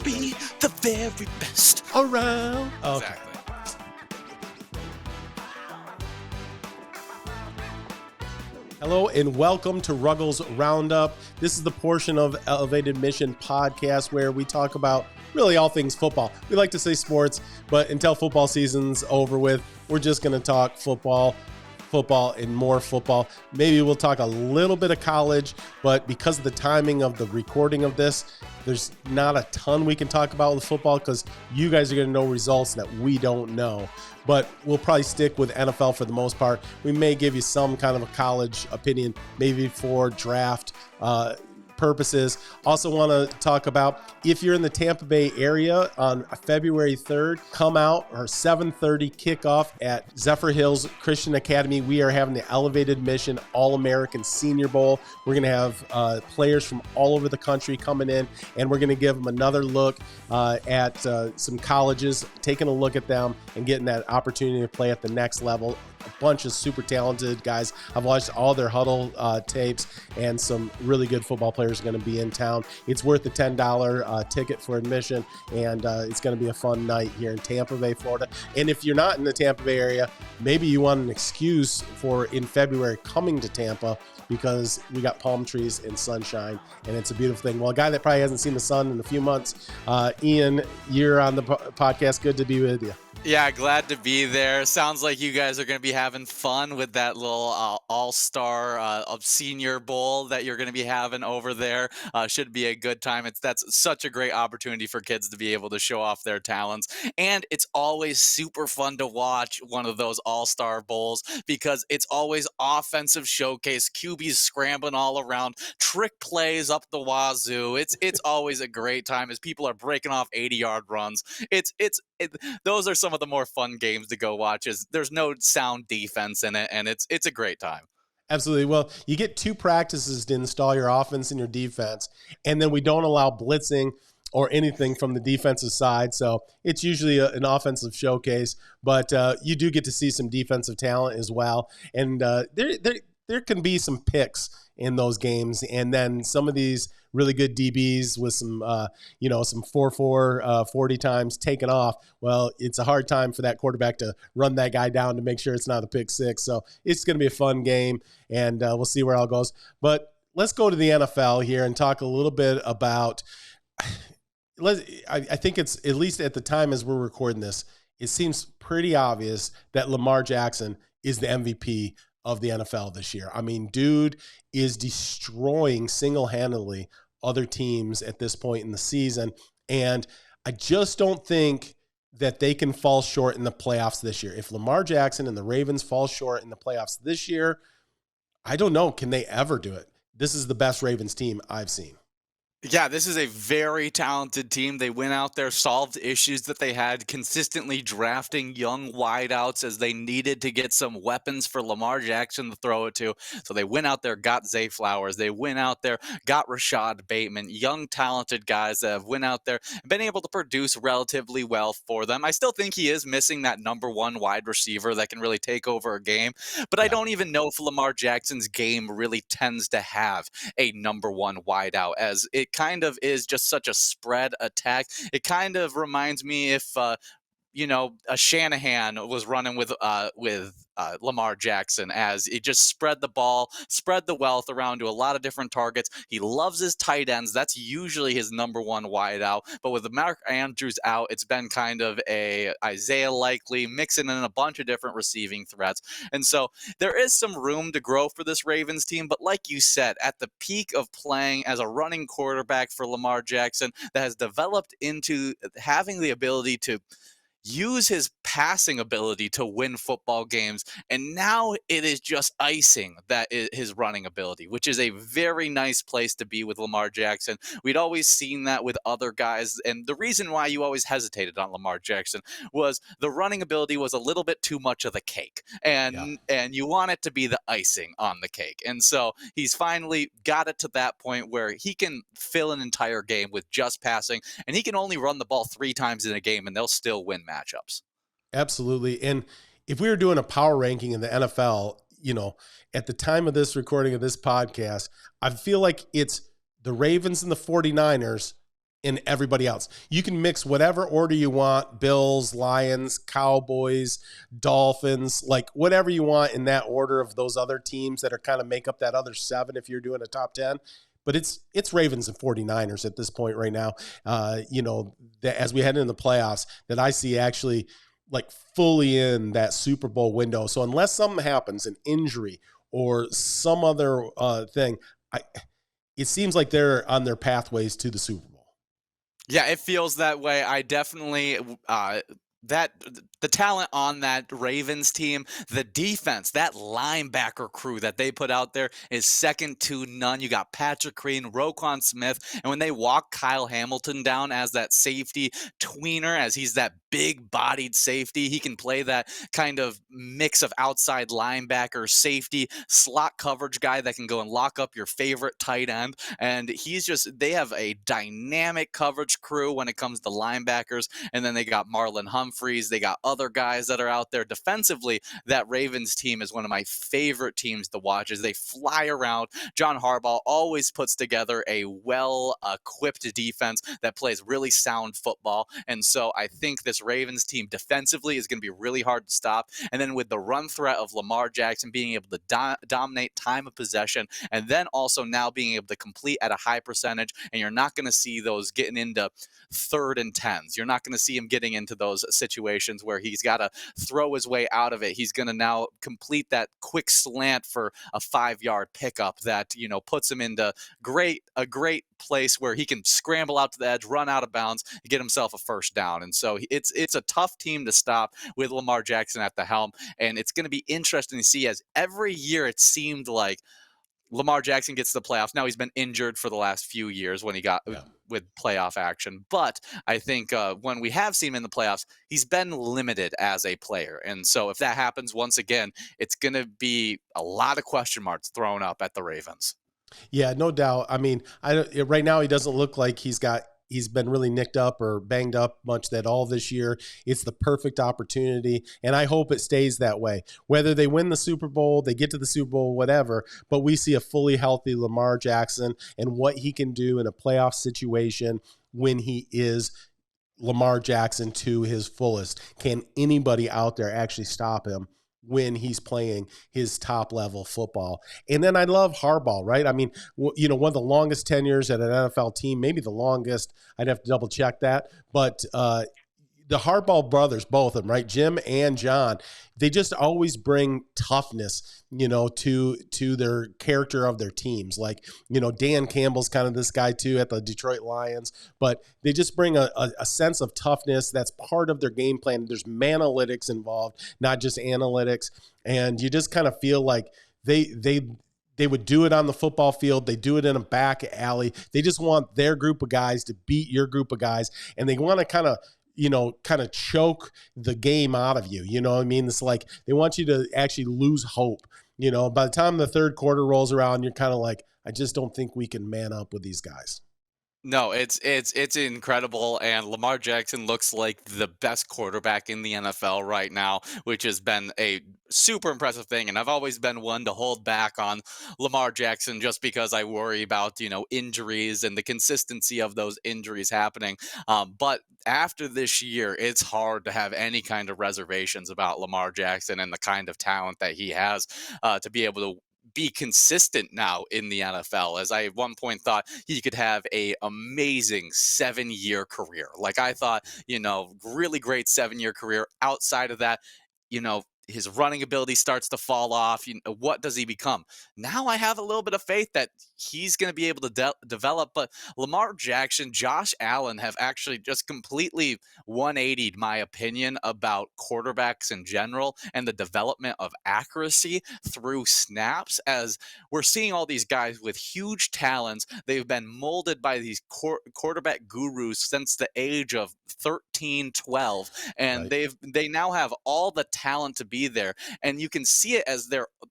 be the very best around. Okay. Exactly. Hello and welcome to Ruggles Round Up. This is the portion of Elevated Mission podcast where we talk about really all things football. We like to say sports, but until football season's over with, we're just going to talk football, and more football. Maybe we'll talk a little bit of college, but because of the timing of the recording of this, there's not a ton we can talk about with football because you guys are going to know results that we don't know. But we'll probably stick with NFL for the most part. We may give you some kind of a college opinion, maybe for draft purposes. Also want to talk about if you're in the Tampa Bay area on February 3rd, come out, our 7:30 kickoff at Zephyr Hills Christian Academy. We are having the Elevated Mission All-American Senior Bowl. We're going to have players from all over the country coming in, and we're going to give them another look at some colleges, taking a look at them and getting that opportunity to play at the next level. A bunch of super talented guys. I've watched all their huddle tapes, and some really good football players are going to be in town. It's worth the $10 ticket for admission, and it's going to be a fun night here in Tampa Bay, Florida. And if you're not in the Tampa Bay area, maybe you want an excuse for in February coming to Tampa because we got palm trees and sunshine, and it's a beautiful thing. Well, a guy that probably hasn't seen the sun in a few months, Ian, you're on the podcast. Good to be with you. Yeah, glad to be there. Sounds like you guys are going to be having fun with that little all-star senior bowl that you're going to be having over there. Should be a good time. That's such a great opportunity for kids to be able to show off their talents. And it's always super fun to watch one of those all-star bowls because it's always offensive showcase, QBs scrambling all around, trick plays up the wazoo. It's always a great time as people are breaking off 80-yard runs. Those are some of the more fun games to go watch. There's no sound defense in it, and it's a great time. Absolutely. Well, you get two practices to install your offense and your defense, and then we don't allow blitzing or anything from the defensive side. So it's usually an offensive showcase, but you do get to see some defensive talent as well. And there can be some picks in those games, and then some of these really good DBs with some, some 4-4 40 times taken off. Well, it's a hard time for that quarterback to run that guy down to make sure it's not a pick six. So it's going to be a fun game, and we'll see where it all goes. But let's go to the NFL here and talk a little bit about I think it's, at least at the time as we're recording this, it seems pretty obvious that Lamar Jackson is the MVP of the NFL this year. I mean, dude is destroying single-handedly other teams at this point in the season. And I just don't think that they can fall short in the playoffs this year. If Lamar Jackson and the Ravens fall short in the playoffs this year, I don't know, can they ever do it? This is the best Ravens team I've seen. Yeah, this is a very talented team. They went out there, solved issues that they had, consistently drafting young wideouts as they needed to get some weapons for Lamar Jackson to throw it to. So they went out there, got Zay Flowers. They went out there, got Rashad Bateman, young, talented guys that have went out there and been able to produce relatively well for them. I still think he is missing that number one wide receiver that can really take over a game. But I don't even know if Lamar Jackson's game really tends to have a number one wideout, as it kind of is just such a spread attack. It kind of reminds me if a Shanahan was running with Lamar Jackson, as it just spread the ball, spread the wealth around to a lot of different targets. He loves his tight ends. That's usually his number one wideout. But with Mark Andrews out, it's been kind of a Isaiah Likely mixing in a bunch of different receiving threats. And so there is some room to grow for this Ravens team. But like you said, at the peak of playing as a running quarterback for Lamar Jackson, that has developed into having the ability to use his passing ability to win football games, and now it is just icing that is his running ability, which is a very nice place to be with Lamar Jackson. We'd always seen that with other guys, and the reason why you always hesitated on Lamar Jackson was the running ability was a little bit too much of the cake, and you want it to be the icing on the cake. And so he's finally got it to that point where he can fill an entire game with just passing, and he can only run the ball 3 times in a game and they'll still win matchups. Absolutely. And if we were doing a power ranking in the NFL, at the time of this recording of this podcast, I feel like it's the Ravens and the 49ers and everybody else. You can mix whatever order you want: Bills, Lions, Cowboys, Dolphins, like whatever you want in that order of those other teams that are kind of make up that other seven if you're doing a top 10. But it's Ravens and 49ers at this point right now. As we head into the playoffs, that I see actually like fully in that Super Bowl window. So unless something happens, an injury or some other thing, it seems like they're on their pathways to the Super Bowl. Yeah, it feels that way. I definitely that the talent on that Ravens team, the defense, that linebacker crew that they put out there is second to none. You got Patrick Queen, Roquan Smith, and when they walk Kyle Hamilton down as that safety tweener, as he's that big-bodied safety, he can play that kind of mix of outside linebacker, safety, slot coverage guy that can go and lock up your favorite tight end. And they have a dynamic coverage crew when it comes to linebackers. And then they got Marlon Humphreys. They got other guys that are out there defensively. That Ravens team is one of my favorite teams to watch as they fly around. John Harbaugh always puts together a well-equipped defense that plays really sound football. And so I think this Ravens team defensively is going to be really hard to stop. And then with the run threat of Lamar Jackson being able to dominate time of possession, and then also now being able to complete at a high percentage, and you're not going to see those getting into 3rd and 10s. You're not going to see him getting into those situations where he's got to throw his way out of it. He's going to now complete that quick slant for a 5-yard pickup that, puts him into a great place where he can scramble out to the edge, run out of bounds, get himself a first down. And so it's a tough team to stop with Lamar Jackson at the helm. And it's going to be interesting to see, as every year it seemed like Lamar Jackson gets to the playoffs. Now he's been injured for the last few years when he got with playoff action. But I think when we have seen him in the playoffs, he's been limited as a player. And so if that happens once again, it's going to be a lot of question marks thrown up at the Ravens. Yeah, no doubt. I mean, right now he doesn't look like he's been really nicked up or banged up much at all this year. It's the perfect opportunity, and I hope it stays that way. Whether they win the Super Bowl, they get to the Super Bowl, whatever, but we see a fully healthy Lamar Jackson and what he can do in a playoff situation when he is Lamar Jackson to his fullest. Can anybody out there actually stop him when he's playing his top level football? And then I love Harbaugh, right? I mean, one of the longest tenures at an NFL team, maybe the longest. I'd have to double check that. But the Harbaugh brothers, both of them, right? Jim and John, they just always bring toughness, to their character of their teams. Like, Dan Campbell's kind of this guy too at the Detroit Lions, but they just bring a sense of toughness that's part of their game plan. There's manalytics involved, not just analytics. And you just kind of feel like they would do it on the football field. They do it in a back alley. They just want their group of guys to beat your group of guys. And they want to kind of choke the game out of you. You know what I mean? It's like they want you to actually lose hope. By the time the third quarter rolls around, you're kind of like, I just don't think we can man up with these guys. No, it's incredible, and Lamar Jackson looks like the best quarterback in the NFL right now, which has been a super impressive thing. And I've always been one to hold back on Lamar Jackson just because I worry about injuries and the consistency of those injuries happening. But after this year, it's hard to have any kind of reservations about Lamar Jackson and the kind of talent that he has to be able to be consistent now in the NFL. As I at one point thought he could have a amazing 7-year career. Like I thought, really great 7-year career. Outside of that, his running ability starts to fall off. What does he become? Now I have a little bit of faith that he's going to be able to develop. But Lamar Jackson, Josh Allen have actually just completely 180'd my opinion about quarterbacks in general and the development of accuracy through snaps, as we're seeing all these guys with huge talents. They've been molded by these quarterback gurus since the age of 13, 12, and Right. they now have all the talent to be there, and you can see it as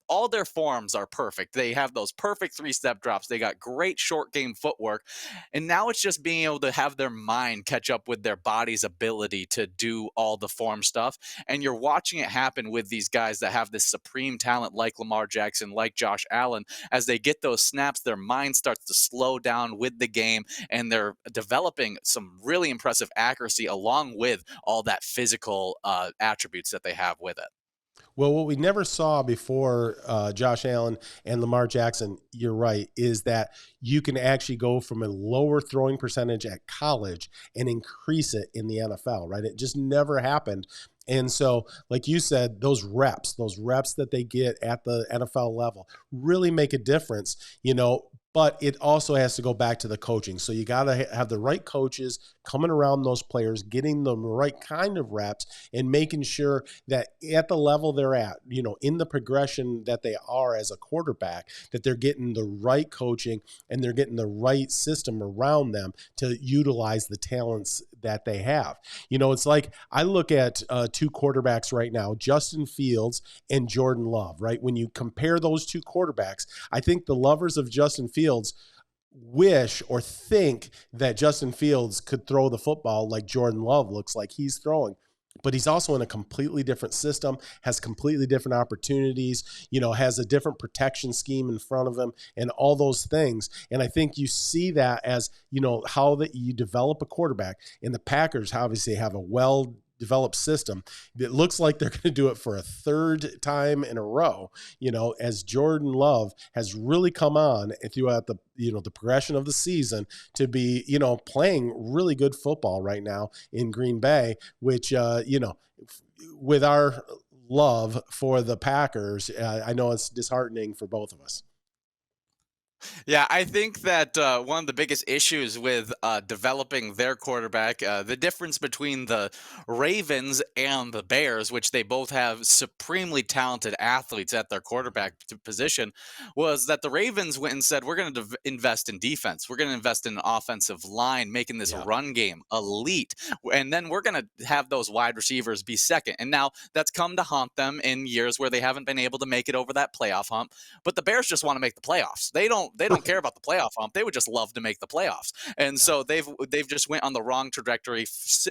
all their forms are perfect. They have those perfect three-step drops. They got great short game footwork, and now it's just being able to have their mind catch up with their body's ability to do all the form stuff. And you're watching it happen with these guys that have this supreme talent like Lamar Jackson, like Josh Allen. As they get those snaps, their mind starts to slow down with the game, and they're developing some really impressive accuracy along with all that physical attributes that they have with it. Well, what we never saw before Josh Allen and Lamar Jackson, you're right, is that you can actually go from a lower throwing percentage at college and increase it in the NFL, right? It just never happened. And so, like you said, those reps that they get at the NFL level really make a difference, but it also has to go back to the coaching. So you got to have the right coaches coming around those players, getting them the right kind of reps, and making sure that at the level they're at, in the progression that they are as a quarterback, that they're getting the right coaching and they're getting the right system around them to utilize the talents that they have. It's like I look at two quarterbacks right now, Justin Fields and Jordan Love, right? When you compare those two quarterbacks, I think the lovers of Justin Fields wish or think that Justin Fields could throw the football like Jordan Love looks like he's throwing. But he's also in a completely different system, has completely different opportunities, has a different protection scheme in front of him and all those things. And I think you see that as, how that you develop a quarterback. And the Packers obviously have a well-developed system that looks like they're going to do it for a third time in a row, as Jordan Love has really come on throughout the progression of the season to be, playing really good football right now in Green Bay, which, with our love for the Packers, I know it's disheartening for both of us. Yeah, I think that one of the biggest issues with developing their quarterback, the difference between the Ravens and the Bears, which they both have supremely talented athletes at their quarterback position, was that the Ravens went and said, we're going to invest in defense. We're going to invest in an offensive line, making this Yeah. run game elite. And then we're going to have those wide receivers be second. And now that's come to haunt them in years where they haven't been able to make it over that playoff hump. But the Bears just want to make the playoffs. They don't care about the playoff hump. They would just love to make the playoffs. And Yeah. so they've just went on the wrong trajectory,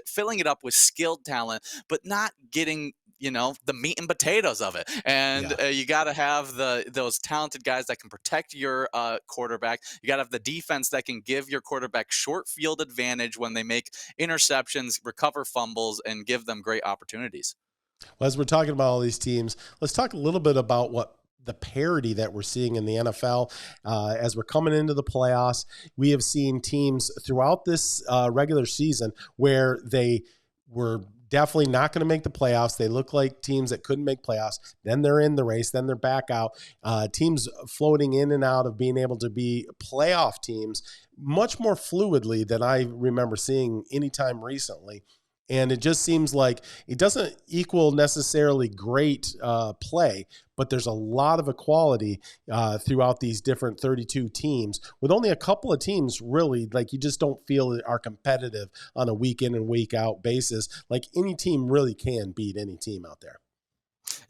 filling it up with skilled talent, but not getting the meat and potatoes of it. And Yeah. you got to have those talented guys that can protect your quarterback. You got to have the defense that can give your quarterback short field advantage when they make interceptions, recover fumbles, and give them great opportunities. Well, as we're talking about all these teams, let's talk a little bit about what the parity that we're seeing in the NFL as we're coming into the playoffs. We have seen teams throughout this regular season where they were definitely not going to make the playoffs. They look like teams that couldn't make playoffs. Then they're in the race. Then they're back out. Teams floating in and out of being able to be playoff teams much more fluidly than I remember seeing anytime recently. And it just seems like it doesn't equal necessarily great play, but there's a lot of equality throughout these different 32 teams, with only a couple of teams really, like, you just don't feel are competitive on a week in and week out basis. Like, any team really can beat any team out there.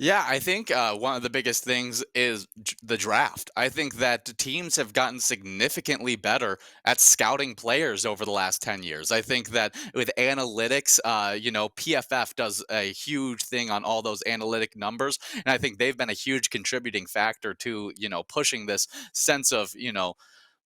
Yeah, I think one of the biggest things is the draft. I think that teams have gotten significantly better at scouting players over the last 10 years. I think that with analytics, PFF does a huge thing on all those analytic numbers. And I think they've been a huge contributing factor to, pushing this sense of,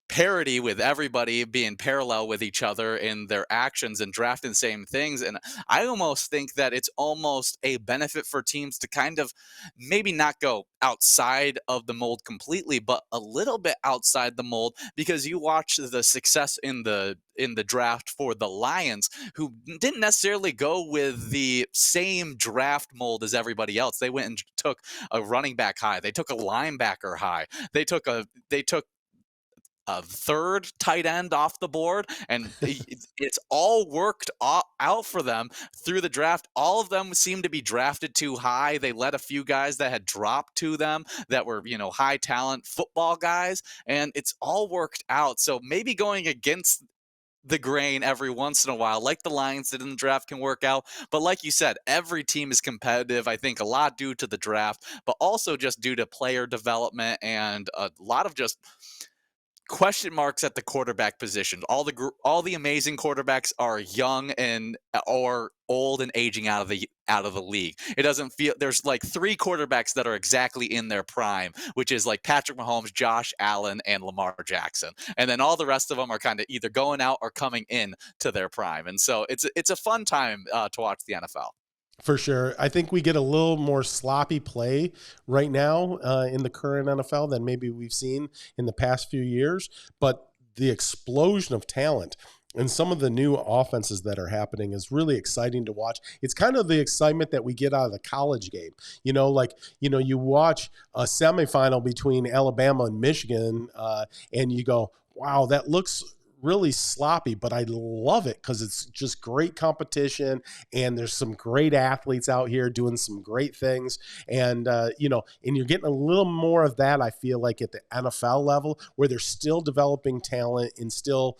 parity with everybody being parallel with each other in their actions and drafting the same things. And I almost think that it's almost a benefit for teams to kind of maybe not go outside of the mold completely, but a little bit outside the mold, because you watch the success in the draft for the Lions, who didn't necessarily go with the same draft mold as everybody else. They went and took a running back high. They took a linebacker high. They took a third tight end off the board, and it's all worked out for them through the draft. All of them seem to be drafted too high. They let a few guys that had dropped to them that were, high talent football guys, and it's all worked out. So maybe going against the grain every once in a while, like the Lions did in the draft, can work out. But like you said, every team is competitive. I think a lot due to the draft, but also just due to player development and a lot of just question marks at the quarterback position. All the amazing quarterbacks are young and or old and aging out of the league. It doesn't feel there's like three quarterbacks that are exactly in their prime, which is like Patrick Mahomes, Josh Allen, and Lamar Jackson. And then all the rest of them are kind of either going out or coming in to their prime. And so it's a fun time to watch the NFL. For sure. I think we get a little more sloppy play right now in the current NFL than maybe we've seen in the past few years. But the explosion of talent and some of the new offenses that are happening is really exciting to watch. It's kind of the excitement that we get out of the college game. You watch a semifinal between Alabama and Michigan, and you go, wow, that looks really sloppy, but I love it because it's just great competition, and there's some great athletes out here doing some great things. And you're getting a little more of that, I feel like, at the NFL level, where they're still developing talent and still,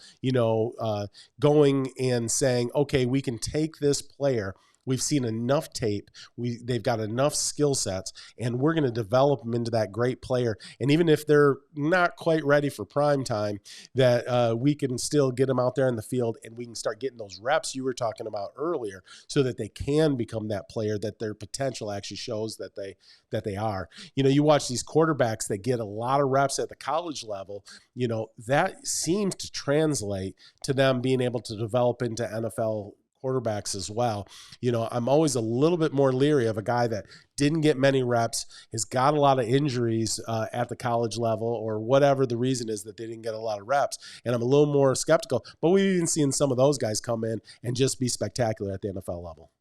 going and saying, okay, we can take this player. We've seen enough tape. They've got enough skill sets, and we're going to develop them into that great player. And even if they're not quite ready for prime time, that we can still get them out there in the field, and we can start getting those reps you were talking about earlier, so that they can become that player that their potential actually shows that they are. You watch these quarterbacks that get a lot of reps at the college level. That seems to translate to them being able to develop into NFL quarterbacks as well. I'm always a little bit more leery of a guy that didn't get many reps, has got a lot of injuries at the college level, or whatever the reason is that they didn't get a lot of reps. And I'm a little more skeptical, but we've even seen some of those guys come in and just be spectacular at the NFL level.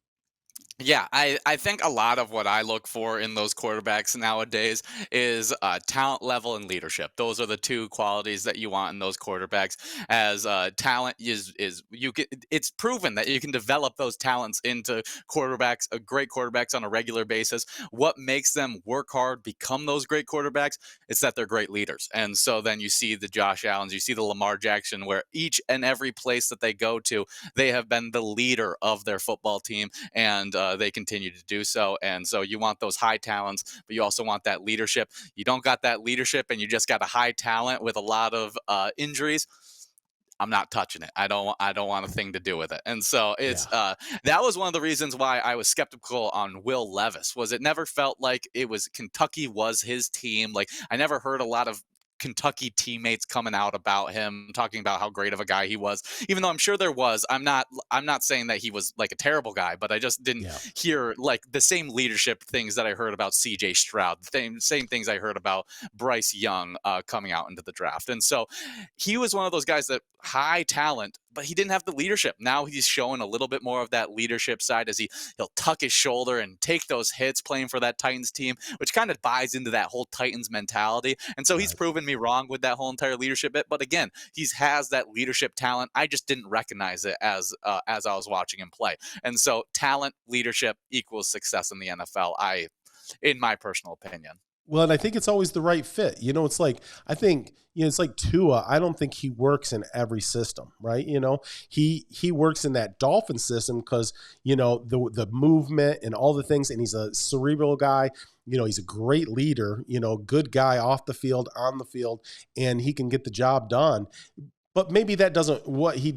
Yeah, I think a lot of what I look for in those quarterbacks nowadays is talent level and leadership. Those are the two qualities that you want in those quarterbacks. As talent is you can it's proven that you can develop those talents into quarterbacks, great quarterbacks on a regular basis. What makes them work hard, become those great quarterbacks? It's that they're great leaders. And so then you see the Josh Allens, you see the Lamar Jackson, where each and every place that they go to, they have been the leader of their football team, and they continue to do so. And so you want those high talents, but you also want that leadership. You don't got that leadership, and you just got a high talent with a lot of injuries. I'm not touching it. I don't want a thing to do with it. And so Yeah. that was one of the reasons why I was skeptical on Will Levis. Was it never felt like it was Kentucky was his team. Like I never heard a lot of Kentucky teammates coming out about him talking about how great of a guy he was, even though I'm sure there was. I'm not saying that he was like a terrible guy, but I just didn't Yeah. hear like the same leadership things that I heard about CJ Stroud, the same things I heard about Bryce Young coming out into the draft. And so he was one of those guys that high talent, but he didn't have the leadership. Now he's showing a little bit more of that leadership side as he'll tuck his shoulder and take those hits playing for that Titans team, which kind of buys into that whole Titans mentality. And so he's Right. proven me wrong with that whole entire leadership bit. But again, he has that leadership talent. I just didn't recognize it as I was watching him play. And so talent, leadership equals success in the NFL. In my personal opinion. Well, and I think it's always the right fit. It's like, I think, it's like Tua. I don't think he works in every system, right? He works in that Dolphin system because, the movement and all the things, and he's a cerebral guy. He's a great leader, good guy off the field, on the field, and he can get the job done. But maybe that doesn't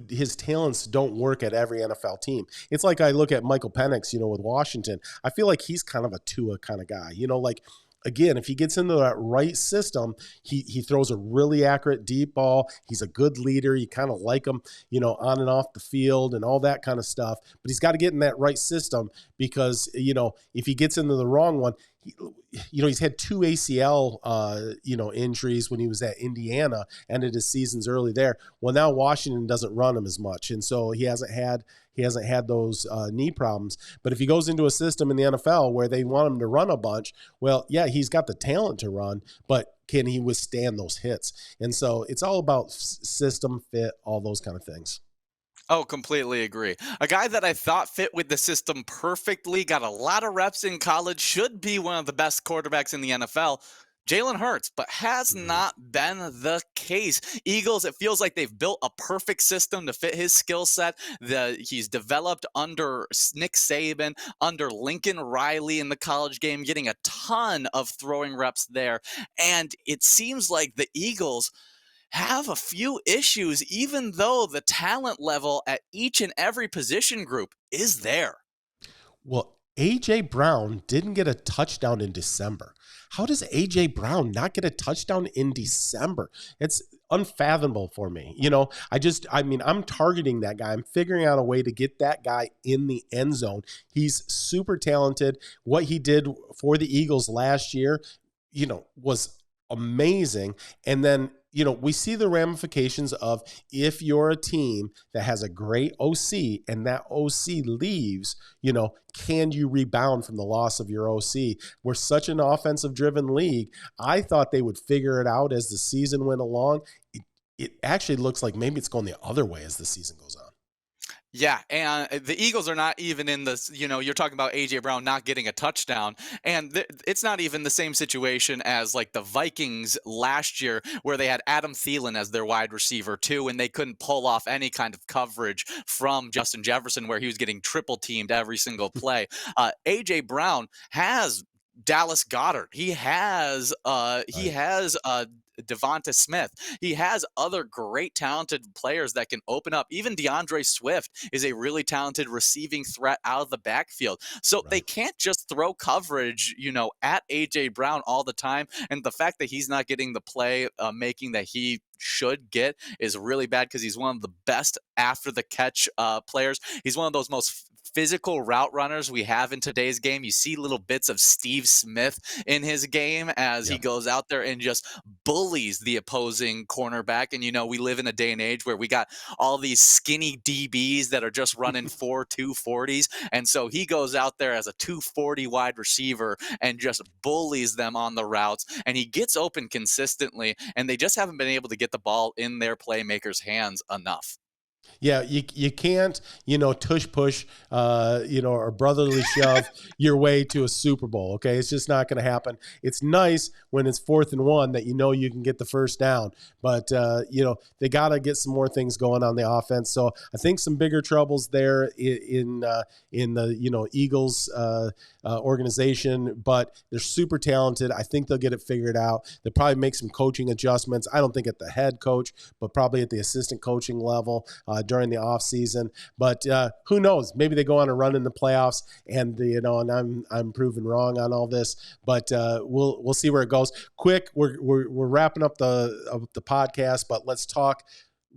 his talents don't work at every NFL team. It's like I look at Michael Penix, with Washington. I feel like he's kind of a Tua kind of guy. Like again, if he gets into that right system, he throws a really accurate deep ball. He's a good leader. You kind of like him, on and off the field and all that kind of stuff. But he's got to get in that right system because, if he gets into the wrong one, he's had two ACL, injuries when he was at Indiana, ended his seasons early there. Well, now Washington doesn't run him as much, and so he hasn't had those knee problems. But if he goes into a system in the NFL where they want him to run a bunch, well, yeah, he's got the talent to run, but can he withstand those hits? And so it's all about system fit, all those kind of things. Oh, completely agree. A guy that I thought fit with the system perfectly, got a lot of reps in college, should be one of the best quarterbacks in the NFL. Jalen Hurts, but has Mhm. not been the case. Eagles, it feels like they've built a perfect system to fit his skill set. He's developed under Nick Saban, under Lincoln Riley in the college game, getting a ton of throwing reps there. And it seems like the Eagles have a few issues, even though the talent level at each and every position group is there. Well, AJ Brown didn't get a touchdown in December. How does AJ Brown not get a touchdown in December? It's unfathomable for me. I mean, I'm targeting that guy. I'm figuring out a way to get that guy in the end zone. He's super talented. What he did for the Eagles last year, was amazing. And then, we see the ramifications of if you're a team that has a great OC and that OC leaves, can you rebound from the loss of your OC? We're such an offensive driven league. I thought they would figure it out as the season went along. It actually looks like maybe it's going the other way as the season goes on. Yeah, and the Eagles are not even in this. You're talking about AJ Brown not getting a touchdown, and it's not even the same situation as like the Vikings last year, where they had Adam Thielen as their wide receiver too, and they couldn't pull off any kind of coverage from Justin Jefferson, where he was getting triple teamed every single play. AJ Brown has Dallas Goddard. He has Devonta Smith. He has other great talented players that can open up. Even DeAndre Swift is a really talented receiving threat out of the backfield. So they Right. can't just throw coverage, at AJ Brown all the time. And the fact that he's not getting the play making that he should get is really bad, because he's one of the best after the catch players. He's one of those most physical route runners we have in today's game. You see little bits of Steve Smith in his game as he Yeah. goes out there and just bullies the opposing cornerback. And we live in a day and age where we got all these skinny DBs that are just running 240s. And so he goes out there as a 240 wide receiver and just bullies them on the routes. And he gets open consistently. And they just haven't been able to get the ball in their playmakers' hands enough. Yeah, you can't, tush push, or brotherly shove your way to a Super Bowl. Okay, it's just not going to happen. It's nice when it's 4th and 1 that you can get the first down, but they got to get some more things going on the offense. So I think some bigger troubles there in the Eagles organization, but they're super talented. I think they'll get it figured out. They'll probably make some coaching adjustments. I don't think at the head coach, but probably at the assistant coaching level during the offseason. But who knows? Maybe they go on a run in the playoffs, and and I'm proven wrong on all this. But we'll see where it goes. Quick, we're wrapping up the podcast, but let's talk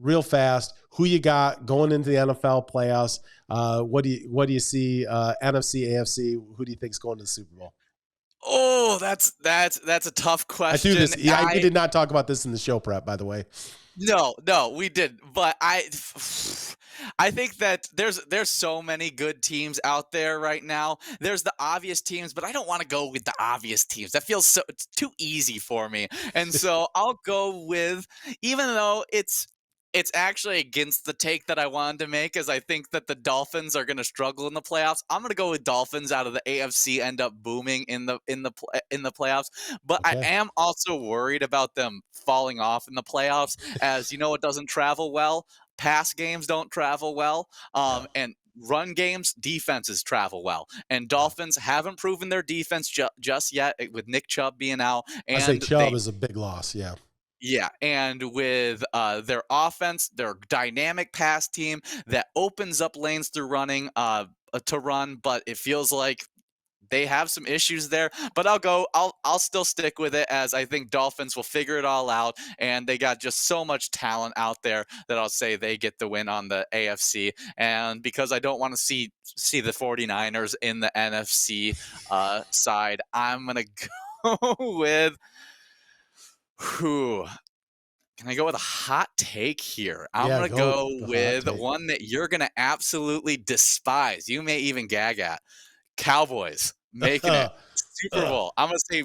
real fast. Who you got going into the NFL playoffs? What do you see? NFC, AFC. Who do you think's going to the Super Bowl? Oh, that's a tough I threw question. this. Yeah, we did not talk about this in the show prep, by the way. No, we did. But I think that there's so many good teams out there right now. There's the obvious teams, but I don't want to go with the obvious teams. That feels it's too easy for me. And so I'll go with, even though it's actually against the take that I wanted to make, as I think that the Dolphins are going to struggle in the playoffs. I'm going to go with Dolphins out of the AFC end up booming in the playoffs. But I Okay. am also worried about them falling off in the playoffs, as it doesn't travel well. Pass games don't travel well, Yeah. and run games, defenses travel well. And Yeah. Dolphins haven't proven their defense just yet, with Nick Chubb being out, I say and Chubb is a big loss. Yeah. yeah, and with their offense, their dynamic pass team that opens up lanes through running to run, but it feels like they have some issues there. But I'll still stick with it, as I think Dolphins will figure it all out, and they got just so much talent out there that I'll say they get the win on the AFC. And because I don't want to see the 49ers in the NFC side, I'm gonna go with who. Can I go with a hot take here? I'm Yeah. gonna Go go the hot with take. one that you're gonna absolutely despise. You may even gag at. Cowboys making it Super Bowl. I'm gonna say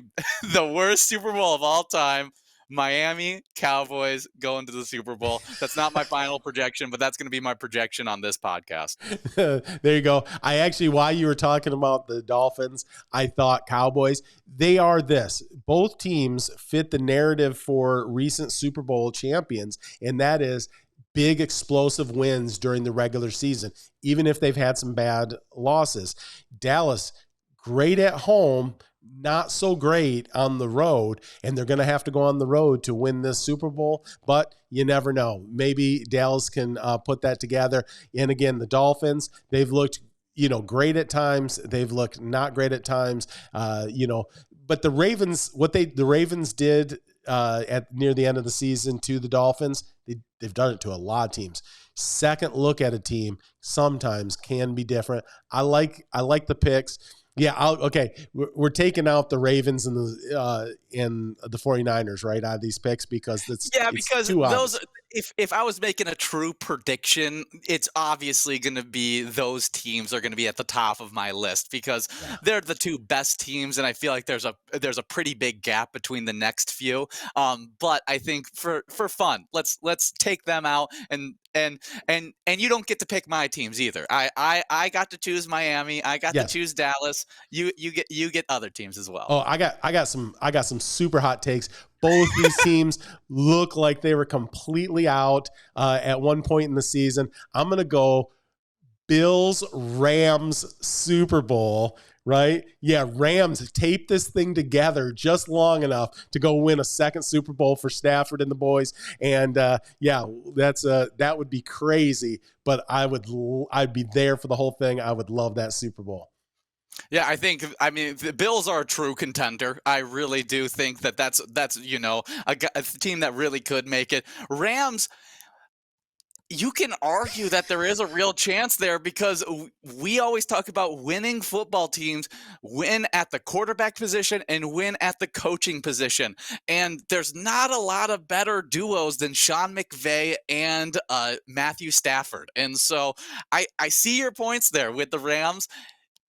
the worst Super Bowl of all time. Miami Cowboys going to the Super Bowl. That's not my final projection, but that's going to be my projection on this podcast. There you go. I actually, while you were talking about the Dolphins, I thought Cowboys, they are this. Both teams fit the narrative for recent Super Bowl champions, and that is big explosive wins during the regular season, even if they've had some bad losses. Dallas, great at home, not so great on the road, and they're going to have to go on the road to win this Super Bowl, but you never know. Maybe Dallas can put that together. And again, the Dolphins, they've looked, great at times. They've looked not great at times, but the Ravens, the Ravens did at near the end of the season to the Dolphins, they've done it to a lot of teams. Second look at a team sometimes can be different. I like the picks. Yeah, okay. We're taking out the Ravens and the 49ers right out of these picks because it's too obvious. If I was making a true prediction, it's obviously going to be those teams are going to be at the top of my list because they're the two best teams, and I feel like there's a pretty big gap between the next few. But I think for fun, let's take them out and you don't get to pick my teams either. I got to choose Miami. I got to choose Dallas. You get other teams as well. Oh, I got some super hot takes. Both these teams look like they were completely out at one point in the season. I'm going to go Bills Rams Super Bowl, right? Yeah, Rams tape this thing together just long enough to go win a second Super Bowl for Stafford and the boys. And that would be crazy, but I'd be there for the whole thing. I would love that Super Bowl. Yeah, I mean, the Bills are a true contender. I really do think that's a team that really could make it. Rams, you can argue that there is a real chance there because we always talk about winning football teams win at the quarterback position and win at the coaching position. And there's not a lot of better duos than Sean McVay and Matthew Stafford. And so I see your points there with the Rams.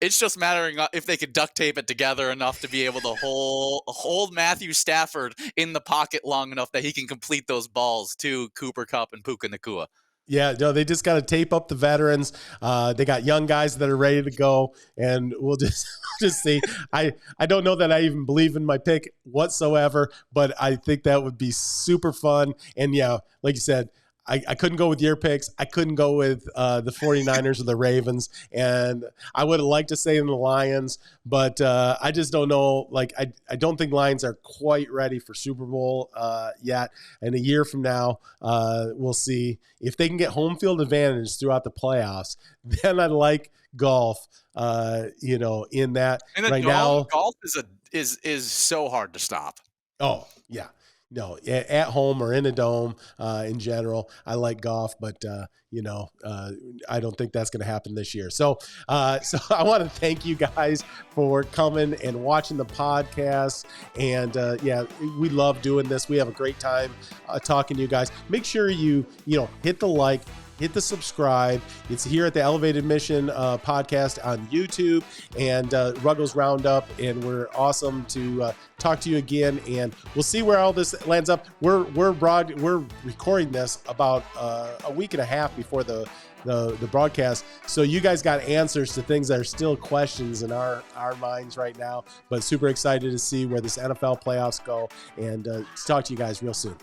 It's just mattering if they could duct tape it together enough to be able to hold Matthew Stafford in the pocket long enough that he can complete those balls to Cooper Kupp and Puka Nacua. Yeah, no, they just got to tape up the veterans. They got young guys that are ready to go, and we'll just see. I don't know that I even believe in my pick whatsoever, but I think that would be super fun. And yeah, like you said, I couldn't go with your picks. I couldn't go with the 49ers or the Ravens. And I would have liked to say in the Lions, but I just don't know. Like, I don't think Lions are quite ready for Super Bowl yet. And a year from now, we'll see. If they can get home field advantage throughout the playoffs, then I'd like golf, in that. And right now, golf is so hard to stop. Oh, yeah. No, at home or in a dome in general, I like golf, but, I don't think that's going to happen this year. So I want to thank you guys for coming and watching the podcast. And, we love doing this. We have a great time talking to you guys. Make sure you hit the like, hit the subscribe. It's here at the Elevated Mission podcast on YouTube and Ruggles Round Up. And we're awesome to talk to you again. And we'll see where all this lands up. We're recording this about a week and a half before the broadcast. So you guys got answers to things that are still questions in our minds right now, but super excited to see where this NFL playoffs go and talk to you guys real soon.